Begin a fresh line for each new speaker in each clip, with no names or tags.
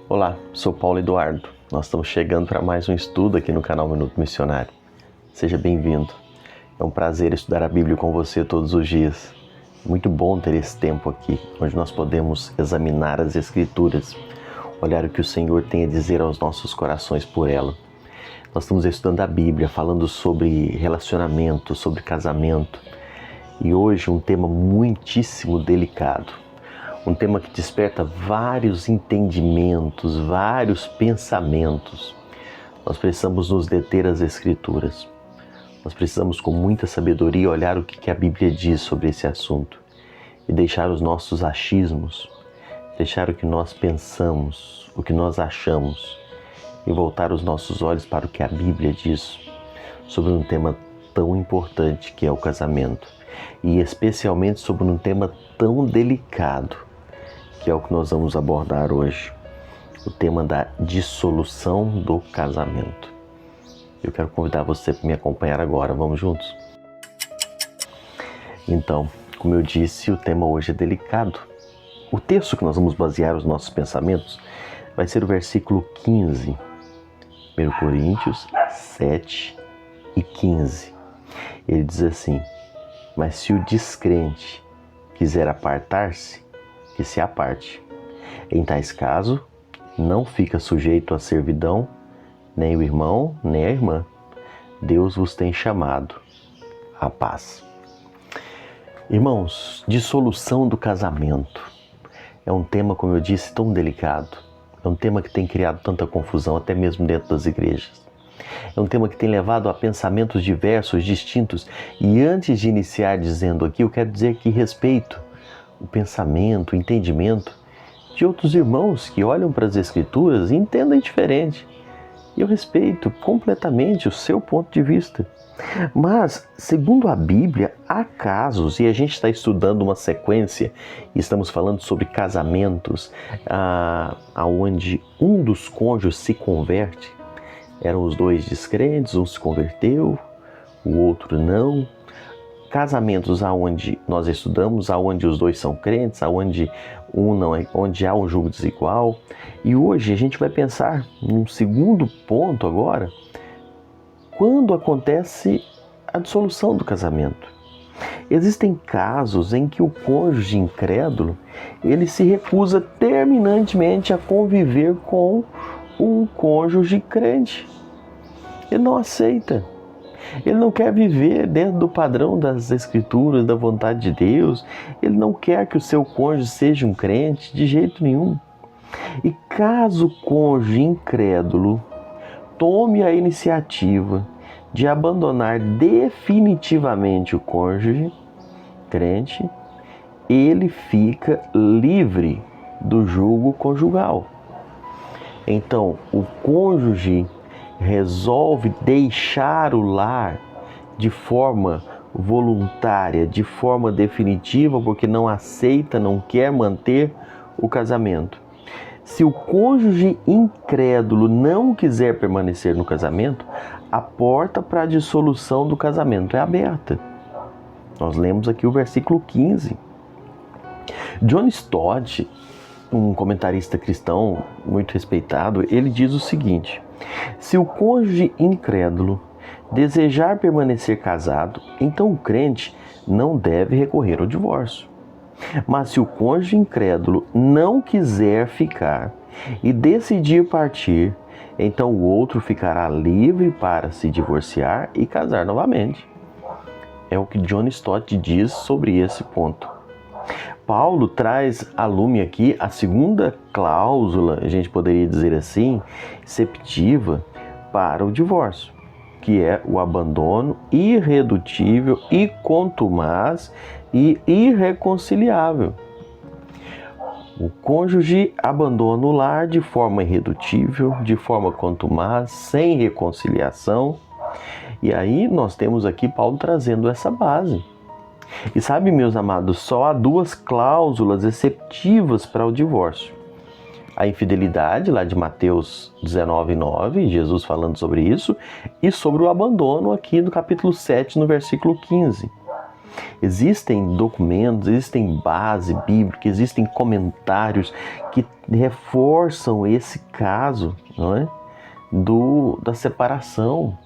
Olá, sou Paulo Eduardo. Nós estamos chegando para mais um estudo aqui no canal Minuto Missionário. Seja bem-vindo. É um prazer estudar a Bíblia com você todos os dias. Muito bom ter esse tempo aqui, onde nós podemos examinar as Escrituras, olhar o que o Senhor tem a dizer aos nossos corações por ela. Nós estamos estudando a Bíblia, falando sobre relacionamento, sobre casamento. E hoje um tema muitíssimo delicado. Um tema que desperta vários entendimentos, vários pensamentos. Nós precisamos nos deter às Escrituras. Nós precisamos, com muita sabedoria, olhar o que a Bíblia diz sobre esse assunto e deixar os nossos achismos, deixar o que nós pensamos, o que nós achamos e voltar os nossos olhos para o que a Bíblia diz sobre um tema tão importante que é o casamento e especialmente sobre um tema tão delicado que é o que nós vamos abordar hoje, o tema da dissolução do casamento. Eu quero convidar você para me acompanhar agora, vamos juntos? Então, como eu disse, o tema hoje é delicado. O texto que nós vamos basear os nossos pensamentos vai ser o versículo 15, 1 Coríntios 7 e 15. Ele diz assim: mas se o descrente quiser apartar-se, que se aparte. Em tais casos, não fica sujeito à servidão, nem o irmão, nem a irmã. Deus vos tem chamado à paz. Irmãos, dissolução do casamento é um tema, como eu disse, tão delicado. É um tema que tem criado tanta confusão, até mesmo dentro das igrejas. É um tema que tem levado a pensamentos diversos, distintos. E antes de iniciar dizendo aqui, eu quero dizer que respeito o pensamento, o entendimento de outros irmãos que olham para as Escrituras e entendem diferente. E eu respeito completamente o seu ponto de vista. Mas, segundo a Bíblia, há casos, e a gente está estudando uma sequência, e estamos falando sobre casamentos, onde um dos cônjuges se converte. Eram os dois descrentes, um se converteu, o outro não. Casamentos aonde nós estudamos, aonde os dois são crentes, aonde um não é, onde há um julgo desigual. E hoje a gente vai pensar num segundo ponto agora, quando acontece a dissolução do casamento. Existem casos em que o cônjuge incrédulo, ele se recusa terminantemente a conviver com um cônjuge crente. Ele não aceita. Ele não quer viver dentro do padrão das Escrituras, da vontade de Deus. Ele não quer que o seu cônjuge seja um crente de jeito nenhum. E caso o cônjuge incrédulo tome a iniciativa de abandonar definitivamente o cônjuge crente, ele fica livre do jugo conjugal. Então, o cônjuge resolve deixar o lar de forma voluntária, de forma definitiva, porque não aceita, não quer manter o casamento. Se o cônjuge incrédulo não quiser permanecer no casamento, a porta para a dissolução do casamento é aberta. Nós lemos aqui o versículo 15. John Stott, um comentarista cristão muito respeitado, ele diz o seguinte: se o cônjuge incrédulo desejar permanecer casado, então o crente não deve recorrer ao divórcio. Mas se o cônjuge incrédulo não quiser ficar e decidir partir, então o outro ficará livre para se divorciar e casar novamente. É o que John Stott diz sobre esse ponto. Paulo traz à lume aqui a segunda cláusula, a gente poderia dizer assim, exceptiva para o divórcio, que é o abandono irredutível e contumaz e irreconciliável. O cônjuge abandona o lar de forma irredutível, de forma contumaz, sem reconciliação. E aí nós temos aqui Paulo trazendo essa base. E sabe, meus amados, só há duas cláusulas exceptivas para o divórcio. A infidelidade, lá de Mateus 19:9, Jesus falando sobre isso, e sobre o abandono aqui no capítulo 7, no versículo 15. Existem documentos, existem base bíblica, existem comentários que reforçam esse caso, não é? Da separação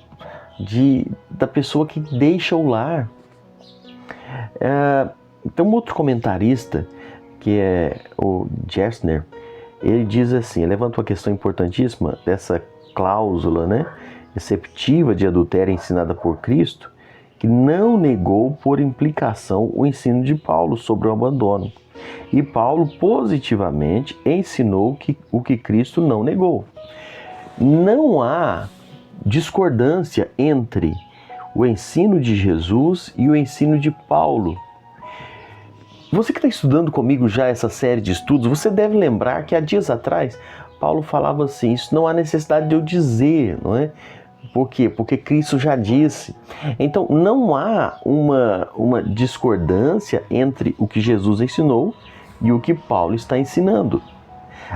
da pessoa que deixa o lar. Tem um outro comentarista, que é o Gessner. Ele diz assim, levanta uma questão importantíssima dessa cláusula, né, exceptiva de adultério ensinada por Cristo, que não negou por implicação o ensino de Paulo sobre o abandono. E Paulo positivamente ensinou o que Cristo não negou. Não há discordância entre o ensino de Jesus e o ensino de Paulo. Você que está estudando comigo já essa série de estudos, você deve lembrar que há dias atrás, Paulo falava assim, isso não há necessidade de eu dizer, não é? Por quê? Porque Cristo já disse. Então, não há uma discordância entre o que Jesus ensinou e o que Paulo está ensinando.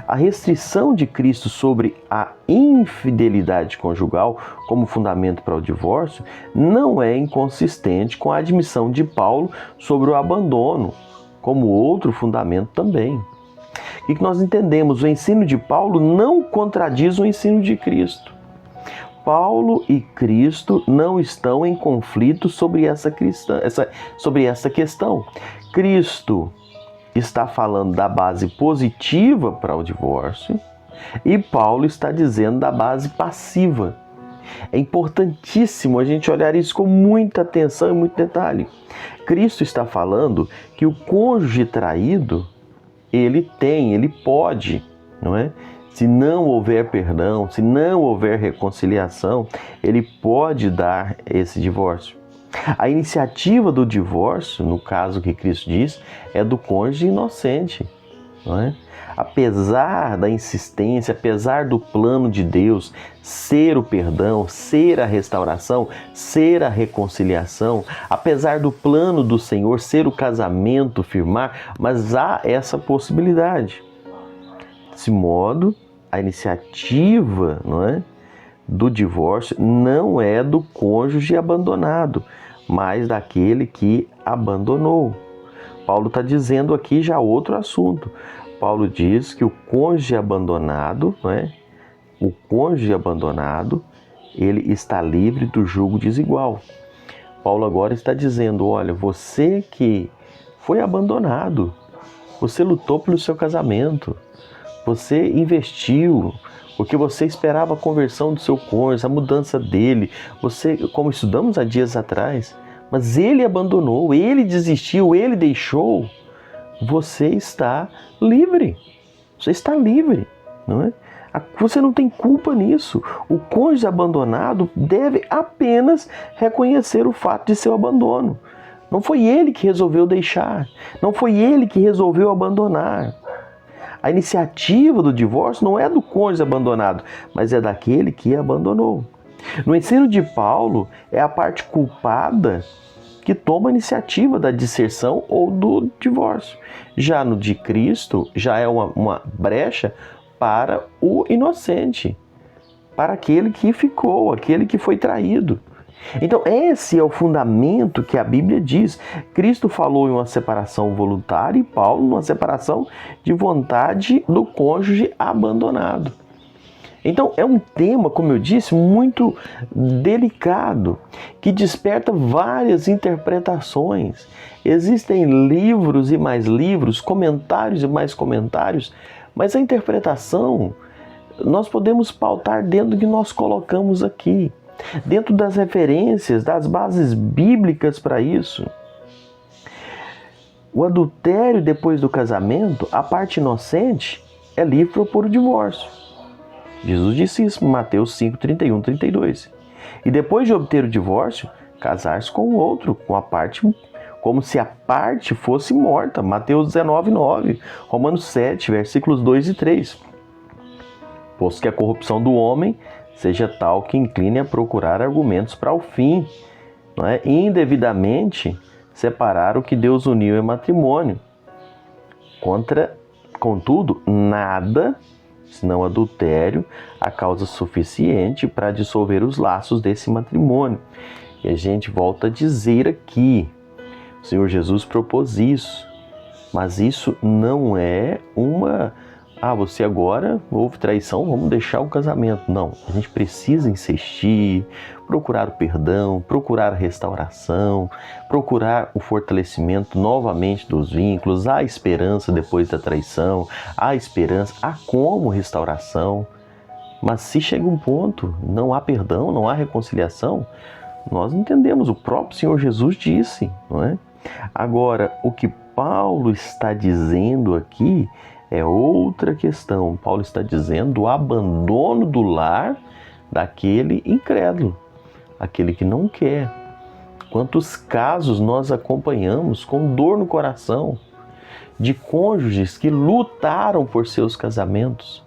A restrição de Cristo sobre a infidelidade conjugal como fundamento para o divórcio não é inconsistente com a admissão de Paulo sobre o abandono, como outro fundamento também. O que nós entendemos? O ensino de Paulo não contradiz o ensino de Cristo. Paulo e Cristo não estão em conflito sobre essa questão. Cristo está falando da base positiva para o divórcio e Paulo está dizendo da base passiva. É importantíssimo a gente olhar isso com muita atenção e muito detalhe. Cristo está falando que o cônjuge traído, ele pode, não é? Se não houver perdão, se não houver reconciliação, ele pode dar esse divórcio. A iniciativa do divórcio, no caso que Cristo diz, é do cônjuge inocente, não é? Apesar da insistência, apesar do plano de Deus ser o perdão, ser a restauração, ser a reconciliação, apesar do plano do Senhor ser o casamento firmar, mas há essa possibilidade. Desse modo, a iniciativa, não é, do divórcio não é do cônjuge abandonado, mas daquele que abandonou. Paulo está dizendo aqui já outro assunto. Paulo diz que o cônjuge abandonado, não é? O cônjuge abandonado, ele está livre do jugo desigual. Paulo agora está dizendo, olha, você que foi abandonado, você lutou pelo seu casamento, você investiu, porque você esperava a conversão do seu cônjuge, a mudança dele, você, como estudamos há dias atrás, mas ele abandonou, ele desistiu, ele deixou. Você está livre. Você está livre, não é? Você não tem culpa nisso. O cônjuge abandonado deve apenas reconhecer o fato de seu abandono. Não foi ele que resolveu deixar. Não foi ele que resolveu abandonar. A iniciativa do divórcio não é do cônjuge abandonado, mas é daquele que abandonou. No ensino de Paulo, é a parte culpada que toma a iniciativa da disserção ou do divórcio. Já no de Cristo, já é uma brecha para o inocente, para aquele que ficou, aquele que foi traído. Então, esse é o fundamento que a Bíblia diz. Cristo falou em uma separação voluntária e Paulo numa separação de vontade do cônjuge abandonado. Então, é um tema, como eu disse, muito delicado, que desperta várias interpretações. Existem livros e mais livros, comentários e mais comentários, mas a interpretação nós podemos pautar dentro do que nós colocamos aqui, dentro das referências, das bases bíblicas para isso. O adultério depois do casamento, a parte inocente é livre para propor o divórcio. Jesus disse isso em Mateus 5, 31, 32. E depois de obter o divórcio, casar-se com o outro, com a parte, como se a parte fosse morta. Mateus 19, 9. Romanos 7, versículos 2 e 3. Posto que a corrupção do homem seja tal que incline a procurar argumentos para o fim, não é? Indevidamente separar o que Deus uniu em matrimônio. Contudo, nada, senão adultério, a causa suficiente para dissolver os laços desse matrimônio. E a gente volta a dizer aqui, O Senhor Jesus propôs isso, mas isso não é uma... você agora houve traição, vamos deixar o casamento. Não, a gente precisa insistir, procurar o perdão, procurar a restauração, procurar o fortalecimento novamente dos vínculos, há esperança depois da traição, há esperança, há como restauração. Mas se chega um ponto, não há perdão, não há reconciliação, nós entendemos, o próprio Senhor Jesus disse, não é? Agora, o que Paulo está dizendo aqui é outra questão. Paulo está dizendo do abandono do lar daquele incrédulo, aquele que não quer. Quantos casos nós acompanhamos com dor no coração de cônjuges que lutaram por seus casamentos,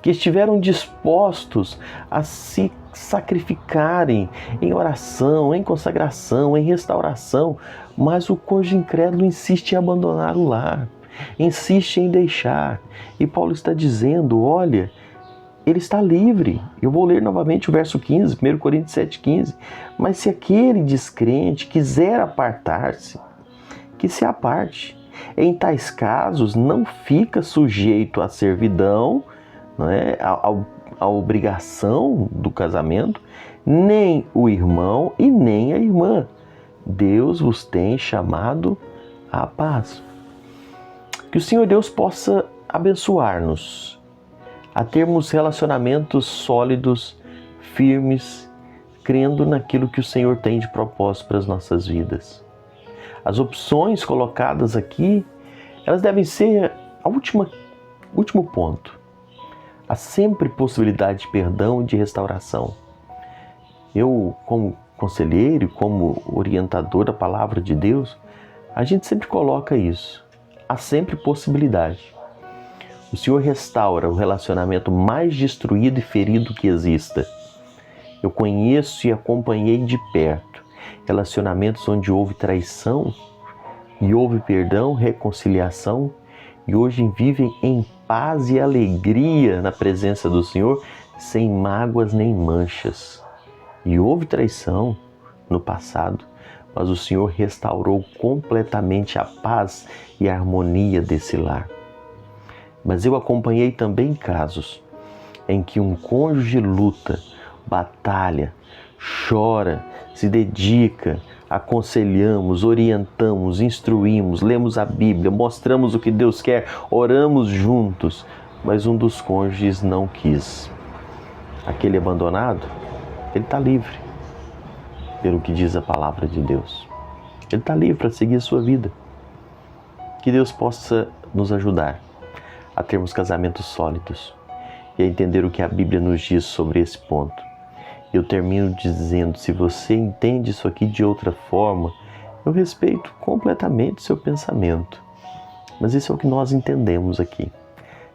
que estiveram dispostos a se sacrificarem em oração, em consagração, em restauração, mas o cônjuge incrédulo insiste em abandonar o lar, insiste em deixar. E Paulo está dizendo, olha, ele está livre. Eu vou ler novamente o verso 15, 1 Coríntios 7,15. Mas se aquele descrente quiser apartar-se, que se aparte. Em tais casos, não fica sujeito à servidão, não é? A obrigação do casamento, nem o irmão e nem a irmã. Deus vos tem chamado à paz. Que o Senhor Deus possa abençoar-nos a termos relacionamentos sólidos, firmes, crendo naquilo que o Senhor tem de propósito para as nossas vidas. As opções colocadas aqui, elas devem ser último ponto. Há sempre possibilidade de perdão e de restauração. Eu, como conselheiro, como orientador da palavra de Deus, a gente sempre coloca isso. Há sempre possibilidade. O Senhor restaura o relacionamento mais destruído e ferido que exista. Eu conheço e acompanhei de perto relacionamentos onde houve traição e houve perdão, reconciliação, e hoje vivem em paz e alegria na presença do Senhor, sem mágoas nem manchas. E houve traição no passado, mas o Senhor restaurou completamente a paz e a harmonia desse lar. Mas eu acompanhei também casos em que um cônjuge luta, batalha, chora, se dedica, aconselhamos, orientamos, instruímos, lemos a Bíblia, mostramos o que Deus quer, oramos juntos, mas um dos cônjuges não quis. Aquele abandonado, ele está livre, pelo que diz a palavra de Deus. Ele está livre para seguir a sua vida. Que Deus possa nos ajudar a termos casamentos sólidos e a entender o que a Bíblia nos diz sobre esse ponto. Eu termino dizendo, se você entende isso aqui de outra forma, eu respeito completamente o seu pensamento. Mas isso é o que nós entendemos aqui.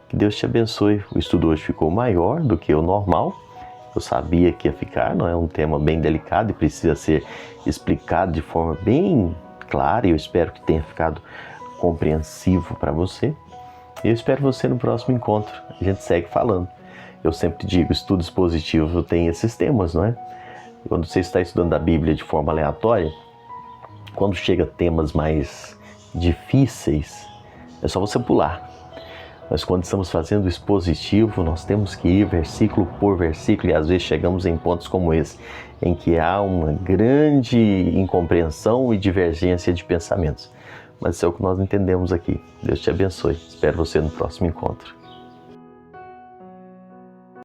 Que Deus te abençoe. O estudo hoje ficou maior do que o normal. Eu sabia que ia ficar, não é um tema bem delicado e precisa ser explicado de forma bem clara. E eu espero que tenha ficado compreensivo para você. E eu espero você no próximo encontro. A gente segue falando. Eu sempre digo, estudos positivos têm esses temas, não é? Quando você está estudando a Bíblia de forma aleatória, quando chega temas mais difíceis, é só você pular. Mas quando estamos fazendo expositivo, nós temos que ir versículo por versículo, e às vezes chegamos em pontos como esse, em que há uma grande incompreensão e divergência de pensamentos. Mas isso é o que nós entendemos aqui. Deus te abençoe. Espero você no próximo encontro.